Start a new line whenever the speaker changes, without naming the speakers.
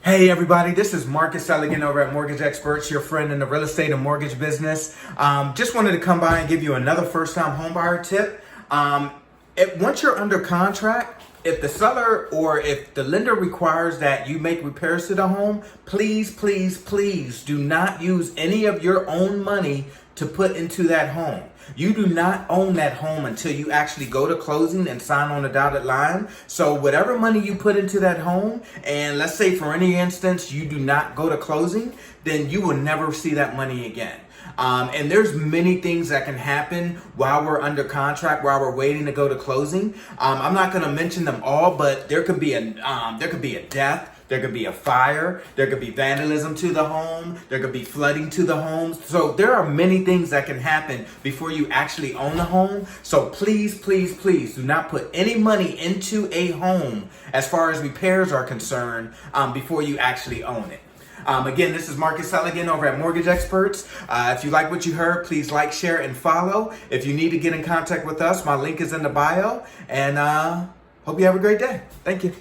Hey everybody, this is Marcus Eligan over at Mortgage Experts, your friend in the real estate and mortgage business. Just wanted to come by and give you another first-time homebuyer tip. Once you're under contract, if the seller or if the lender requires that you make repairs to the home, please, please, please do not use any of your own money to put into that home. You do not own that home until you actually go to closing and sign on the dotted line. So whatever money you put into that home, and let's say for any instance you do not go to closing, then you will never see that money again. And there's many things that can happen while we're under contract, while we're waiting to go to closing. I'm not going to mention them all, but there could be a death. There could be a fire, there could be vandalism to the home, there could be flooding to the home. So there are many things that can happen before you actually own the home. So please, please, please do not put any money into a home as far as repairs are concerned before you actually own it. Again, this is Marcus Eligan over at Mortgage Experts. If you like what you heard, please like, share, and follow. If you need to get in contact with us, my link is in the bio. And hope you have a great day. Thank you.